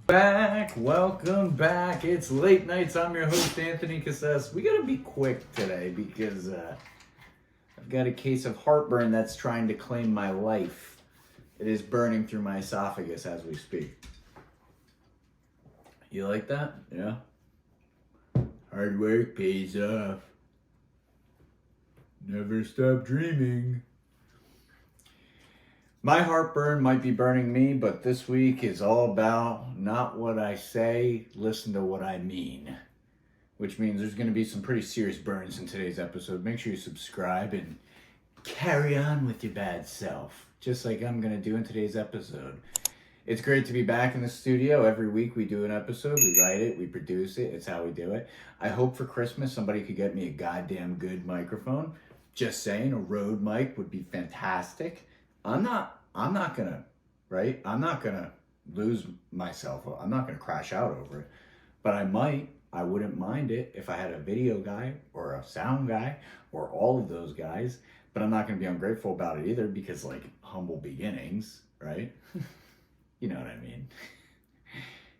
Welcome back. It's late nights. I'm your host, Anthony Cassese. We gotta be quick today because I've got a case of heartburn that's trying to claim my life. It is burning through my esophagus as we speak. You like that? Yeah? Hard work pays off. Never stop dreaming. My heartburn might be burning me, but this week is all about not what I say, listen to what I mean. Which means there's going to be some pretty serious burns in today's episode. Make sure you subscribe and carry on with your bad self, just like I'm going to do in today's episode. It's great to be back in the studio. Every week we do an episode, we write it, we produce it. It's how we do it. I hope for Christmas somebody could get me a goddamn good microphone. Just saying, a Rode mic would be fantastic. I'm not gonna lose myself. I'm not gonna crash out over it, but I wouldn't mind it if I had a video guy or a sound guy or all of those guys, but I'm not gonna be ungrateful about it either because like humble beginnings, right? You know what I mean?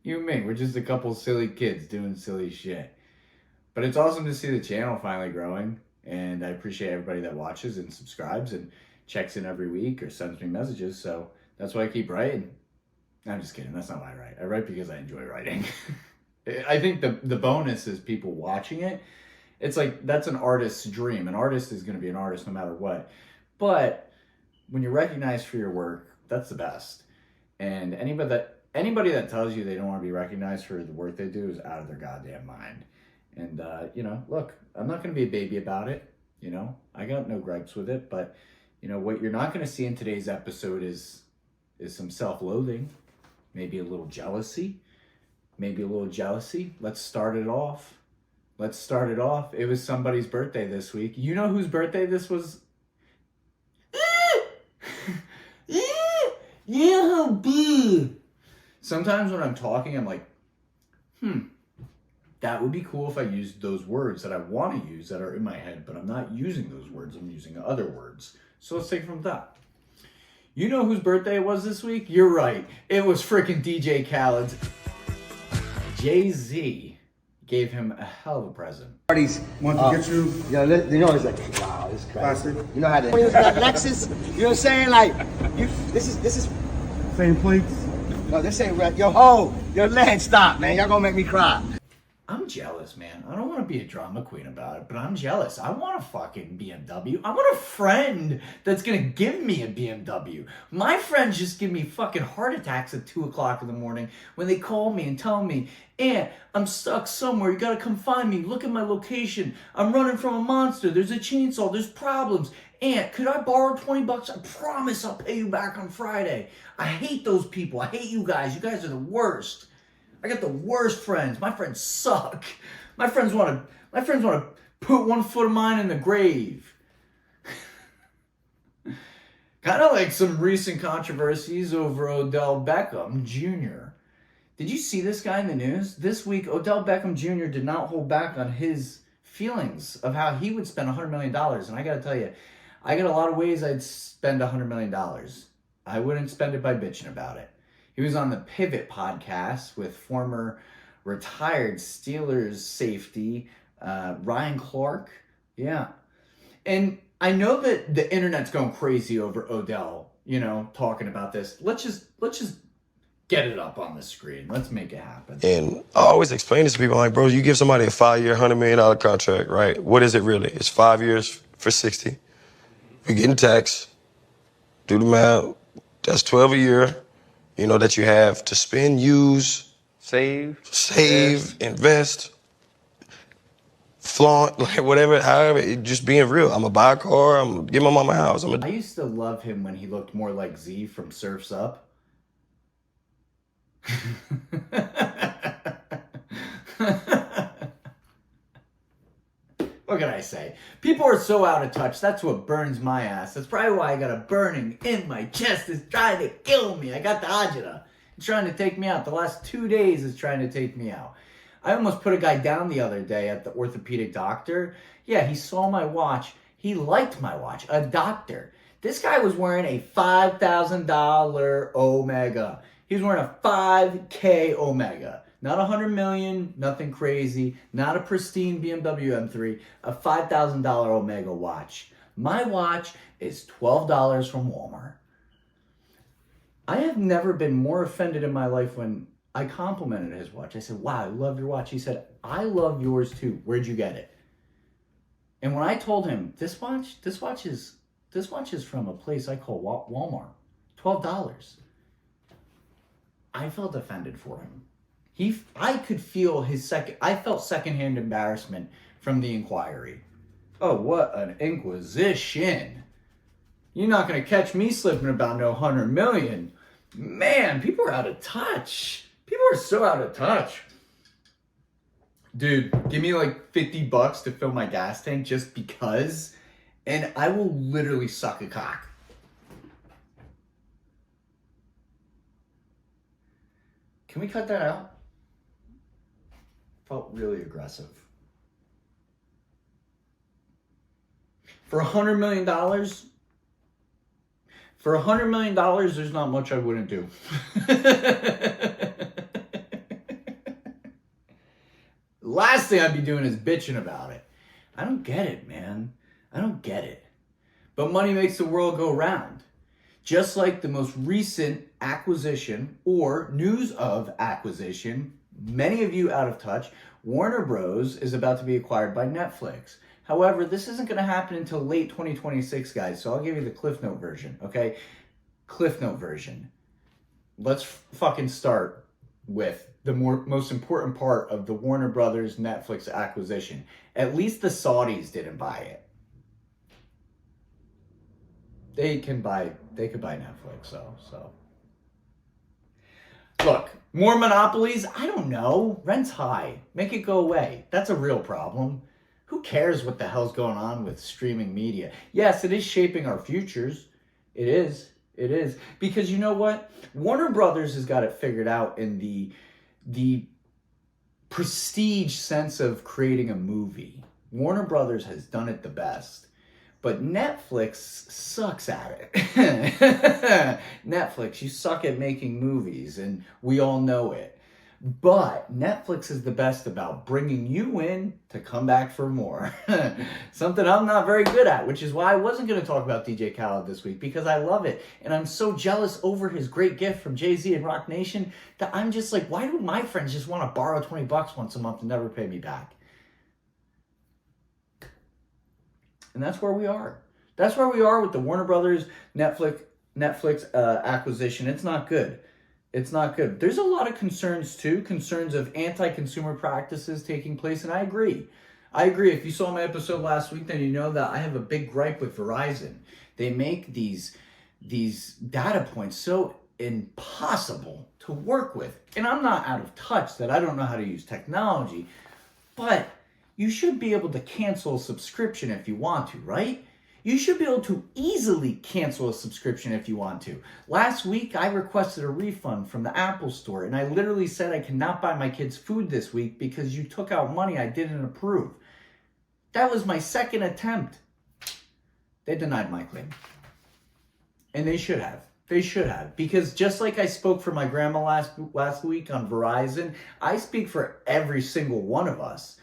You and me, we're just a couple silly kids doing silly shit, but it's awesome to see the channel finally growing, and I appreciate everybody that watches and subscribes and checks in every week or sends me messages, so that's why I keep writing. I'm just kidding, that's not why I write. I write because I enjoy writing. I think the bonus is people watching it. It's like, that's an artist's dream. An artist is going to be an artist no matter what. But when you're recognized for your work, that's the best. And anybody that tells you they don't want to be recognized for the work they do is out of their goddamn mind. And, look, I'm not going to be a baby about it. I got no gripes with it, but what you're not going to see in today's episode is some self-loathing, maybe a little jealousy. Let's start it off. It was somebody's birthday this week. You know whose birthday this was? Yeah, boo. Sometimes when I'm talking, I'm like, that would be cool if I used those words that I want to use that are in my head, but I'm not using those words. I'm using other words. So let's take it from the top. You know whose birthday it was this week? You're right. It was freaking DJ Khaled's. Jay-Z gave him a hell of a present. Parties Want to get you? It's like, wow, this is crazy. Classic. You know how that Lexus, you know what I'm saying? Like, this is. Same plates. No, this ain't rap. Yo, land stop, man. Y'all gonna make me cry. I'm jealous, man. I don't want to be a drama queen about it, but I'm jealous. I want a fucking BMW. I want a friend that's going to give me a BMW. My friends just give me fucking heart attacks at 2 o'clock in the morning when they call me and tell me, Aunt, I'm stuck somewhere. You got to come find me. Look at my location. I'm running from a monster. There's a chainsaw. There's problems. Aunt, could I borrow $20? I promise I'll pay you back on Friday. I hate those people. I hate you guys. You guys are the worst. I got the worst friends. My friends suck. My friends want to put one foot of mine in the grave. Kind of like some recent controversies over Odell Beckham Jr. Did you see this guy in the news? This week, Odell Beckham Jr. did not hold back on his feelings of how he would spend $100 million. And I got to tell you, I got a lot of ways I'd spend $100 million. I wouldn't spend it by bitching about it. He was on the Pivot podcast with former retired Steelers safety Ryan Clark. Yeah. And I know that the internet's going crazy over Odell, talking about this. Let's just get it up on the screen. Let's make it happen. And I always explain this to people, like, bro, you give somebody a 5-year, $100 million contract, right? What is it really? It's 5 years for 60. You're getting taxed. Do the math. That's 12 a year. That you have to spend, use, save, invest, flaunt, like whatever, however, just being real. I'm gonna buy a car, I'm gonna give my mama a house. I used to love him when he looked more like Z from Surf's Up. What can I say? People are so out of touch. That's what burns my ass. That's probably why I got a burning in my chest. It's trying to kill me. I got the agita. It's trying to take me out. The last 2 days it's trying to take me out. I almost put a guy down the other day at the orthopedic doctor. Yeah, he saw my watch. He liked my watch. A doctor. This guy was wearing a $5,000 Omega. He's wearing a 5K Omega. Not 100 million, nothing crazy. Not a pristine BMW M3. A $5,000 Omega watch. My watch is $12 from Walmart. I have never been more offended in my life when I complimented his watch. I said, wow, I love your watch. He said, I love yours too. Where'd you get it? And when I told him, this watch is from a place I call Walmart. $12. I felt offended for him. I could feel I felt secondhand embarrassment from the inquiry. Oh, what an inquisition. You're not going to catch me slipping about no 100 million. Man, people are out of touch. People are so out of touch. Dude, give me like $50 to fill my gas tank just because, and I will literally suck a cock. Can we cut that out? Felt really aggressive. For $100 million, there's not much I wouldn't do. Last thing I'd be doing is bitching about it. I don't get it, man. I don't get it. But money makes the world go round. Just like the most recent acquisition or news of acquisition, many of you out of touch, Warner Bros. Is about to be acquired by Netflix. However, this isn't going to happen until late 2026, guys. So I'll give you the Cliff Note version, okay? Cliff Note version. Let's fucking start with the most important part of the Warner Brothers Netflix acquisition. At least the Saudis didn't buy it. They could buy Netflix, so. Look, more monopolies? I don't know. Rent's high. Make it go away. That's a real problem. Who cares what the hell's going on with streaming media? Yes, it is shaping our futures. It is. It is. Because you know what? Warner Brothers has got it figured out in the prestige sense of creating a movie. Warner Brothers has done it the best. But Netflix sucks at it. Netflix, you suck at making movies, and we all know it. But Netflix is the best about bringing you in to come back for more. Something I'm not very good at, which is why I wasn't going to talk about DJ Khaled this week, because I love it. And I'm so jealous over his great gift from Jay-Z and Rock Nation that I'm just like, why do my friends just want to borrow $20 once a month and never pay me back? And that's where we are. That's where we are with the Warner Brothers Netflix acquisition. It's not good. It's not good. There's a lot of concerns too, concerns of anti-consumer practices taking place, and I agree. I agree. If you saw my episode last week, then you know that I have a big gripe with Verizon. They make these data points so impossible to work with. And I'm not out of touch that I don't know how to use technology, but you should be able to cancel a subscription if you want to, right? You should be able to easily cancel a subscription if you want to. Last week, I requested a refund from the Apple Store, and I literally said I cannot buy my kids food this week because you took out money I didn't approve. That was my second attempt. They denied my claim. And they should have. They should have. Because just like I spoke for my grandma last week on Verizon, I speak for every single one of us.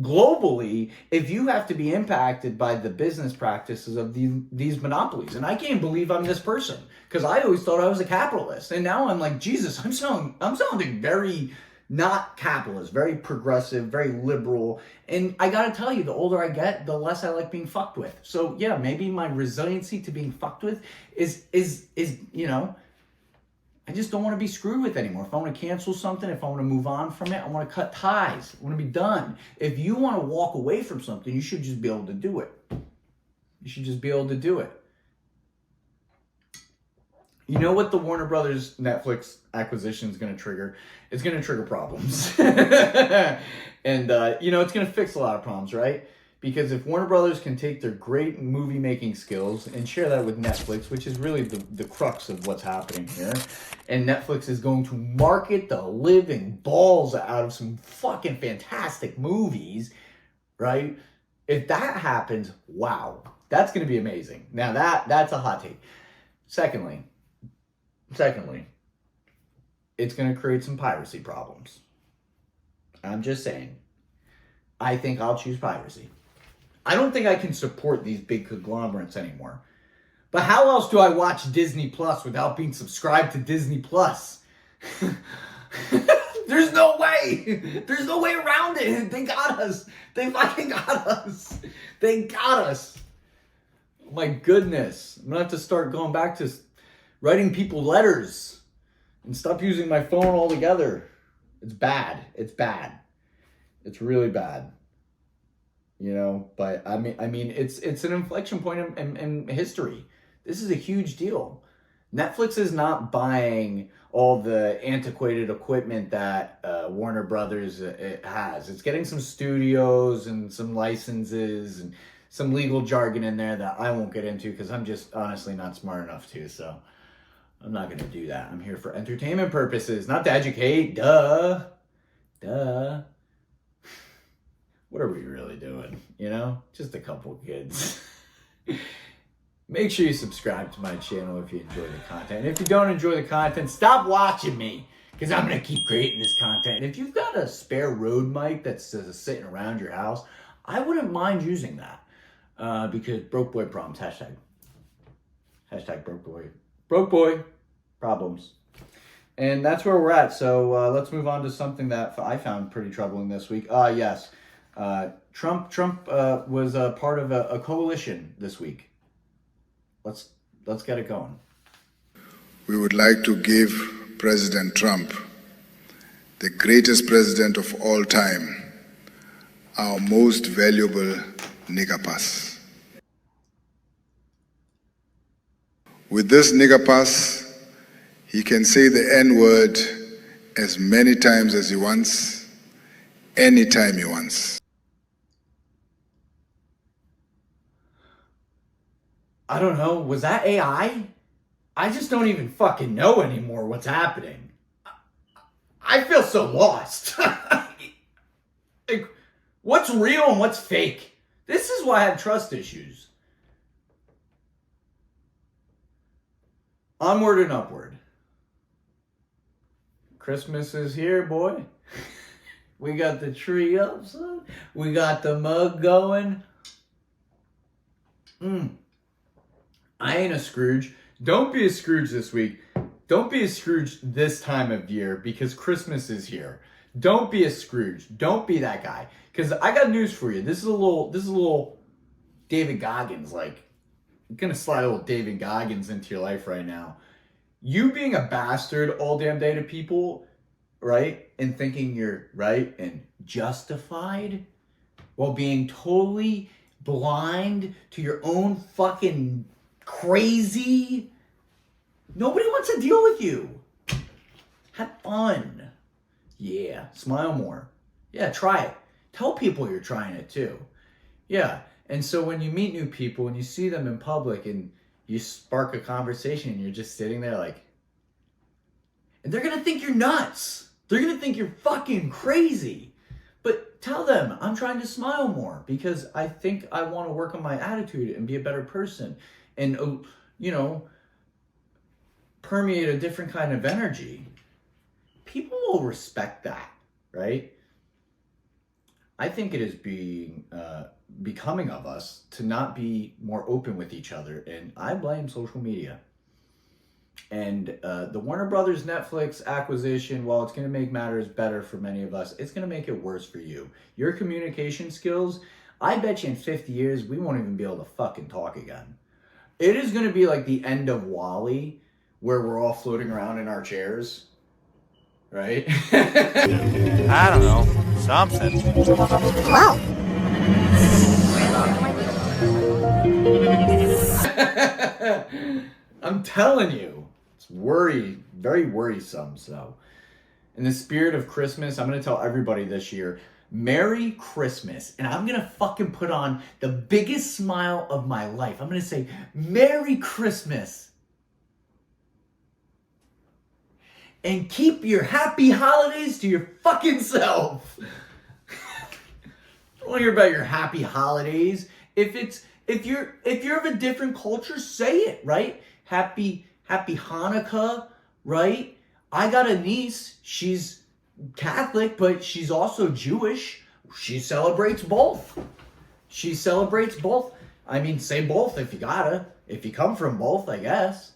Globally, if you have to be impacted by the business practices of these monopolies, and I can't believe I'm this person, because I always thought I was a capitalist, and now I'm like, Jesus, I'm sounding very not capitalist, very progressive, very liberal, and I gotta tell you, the older I get, the less I like being fucked with. So yeah, maybe my resiliency to being fucked with is you know, I just don't want to be screwed with anymore. If I want to cancel something, if I want to move on from it, I want to cut ties. I want to be done. If you want to walk away from something, you should just be able to do it. You should just be able to do it. You know what the Warner Brothers Netflix acquisition is going to trigger? It's going to trigger problems. And, you know, it's going to fix a lot of problems, right? Because if Warner Brothers can take their great movie-making skills and share that with Netflix, which is really the crux of what's happening here, and Netflix is going to market the living balls out of some fucking fantastic movies, right? If that happens, wow, that's going to be amazing. Now, that's a hot take. Secondly, it's going to create some piracy problems. I'm just saying. I think I'll choose piracy. I don't think I can support these big conglomerates anymore. But how else do I watch Disney Plus without being subscribed to Disney Plus? There's no way. There's no way around it. They got us. They fucking got us. They got us. Oh my goodness. I'm going to have to start going back to writing people letters and stop using my phone altogether. It's bad. It's bad. It's really bad. You know, but I mean, it's an inflection point in history. This is a huge deal. Netflix is not buying all the antiquated equipment that Warner Brothers has. It's getting some studios and some licenses and some legal jargon in there that I won't get into because I'm just honestly not smart enough to. So I'm not going to do that. I'm here for entertainment purposes, not to educate. Duh. What are we really doing? You know, just a couple kids. Make sure you subscribe to my channel if you enjoy the content. If you don't enjoy the content, stop watching me because I'm going to keep creating this content. And if you've got a spare Rode mic that's sitting around your house, I wouldn't mind using that because broke boy problems. Hashtag broke boy. Broke boy problems. And that's where we're at. So let's move on to something that I found pretty troubling this week. Yes. Trump was a part of a coalition this week. Let's get it going. We would like to give President Trump, the greatest president of all time, our most valuable nigger pass. With this nigger pass, he can say the N-word as many times as he wants, anytime he wants. I don't know. Was that AI? I just don't even fucking know anymore what's happening. I feel so lost. Like, what's real and what's fake? This is why I have trust issues. Onward and upward. Christmas is here, boy. We got the tree up, son. We got the mug going. I ain't a Scrooge. Don't be a Scrooge this week. Don't be a Scrooge this time of year because Christmas is here. Don't be a Scrooge. Don't be that guy. Because I got news for you. This is a little David Goggins. Like, I'm gonna slide a little David Goggins into your life right now. You being a bastard all damn day to people, right? And thinking you're right and justified while being totally blind to your own fucking crazy. Nobody wants to deal with you. Have fun. Yeah, smile more. Yeah, try it. Tell people you're trying it too. Yeah, and so when you meet new people and you see them in public and you spark a conversation and you're just sitting there like, and they're gonna think you're nuts. They're gonna think you're fucking crazy. But tell them, I'm trying to smile more because I think I want to work on my attitude and be a better person and, you know, permeate a different kind of energy. People will respect that, right? I think it is becoming of us to not be more open with each other, and I blame social media. And the Warner Brothers Netflix acquisition, while it's going to make matters better for many of us, it's going to make it worse for you. Your communication skills, I bet you in 50 years, we won't even be able to fucking talk again. It is going to be like the end of WALL-E, where we're all floating around in our chairs, right? I don't know, something. Wow. I'm telling you, it's very worrisome. So, in the spirit of Christmas, I'm going to tell everybody this year, Merry Christmas. And I'm going to fucking put on the biggest smile of my life. I'm going to say, Merry Christmas. And keep your happy holidays to your fucking self. I don't want to hear about your happy holidays. If you're of a different culture, say it, right? Happy Hanukkah, right? I got a niece. She's Catholic, but she's also Jewish. She celebrates both. She celebrates both. I mean, say both if you gotta. If you come from both, I guess.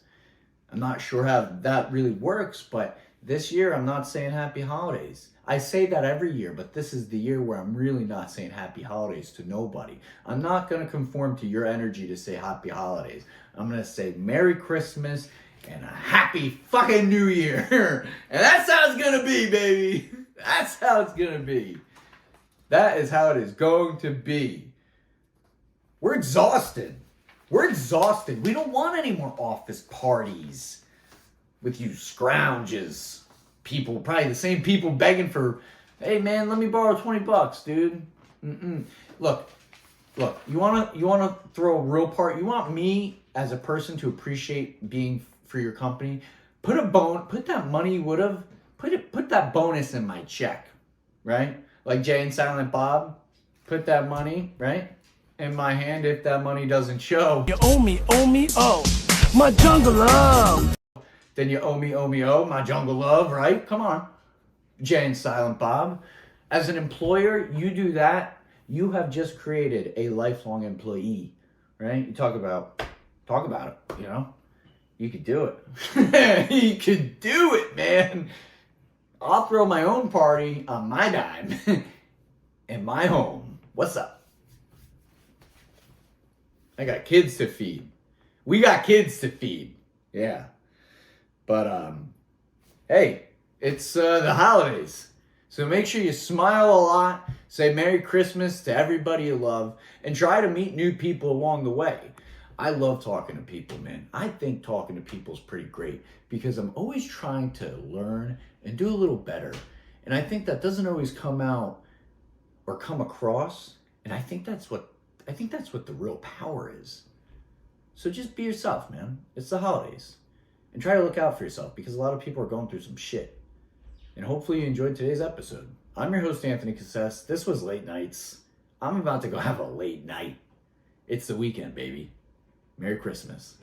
I'm not sure how that really works, but this year I'm not saying happy holidays. I say that every year, but this is the year where I'm really not saying happy holidays to nobody. I'm not going to conform to your energy to say happy holidays. I'm going to say Merry Christmas and a happy fucking New Year. And that's how it's going to be, baby. That's how it's going to be. That is how it is going to be. We're exhausted. We're exhausted. We don't want any more office parties with you scrounges. People, probably the same people begging for, hey man, let me borrow $20, dude. Look, you wanna throw a real part. You want me as a person to appreciate being for your company. Put that money you would have, put that bonus in my check, right? Like Jay and Silent Bob, put that money, right, in my hand if that money doesn't show. You owe me, oh, my jungle love. Then you owe me, oh, my jungle love, right? Come on. Jay and Silent Bob. As an employer, you do that, you have just created a lifelong employee, right? You talk about it, you know? You could do it. You could do it, man. I'll throw my own party on my dime in my home. What's up? I got kids to feed. We got kids to feed. Yeah. But, hey, it's the holidays. So make sure you smile a lot, say Merry Christmas to everybody you love, and try to meet new people along the way. I love talking to people, man. I think talking to people is pretty great because I'm always trying to learn and do a little better. And I think that doesn't always come out or come across. And I think that's what the real power is. So just be yourself, man. It's the holidays. And try to look out for yourself because a lot of people are going through some shit. And hopefully you enjoyed today's episode. I'm your host, Anthony Cassese. This was Late Nights. I'm about to go have a late night. It's the weekend, baby. Merry Christmas.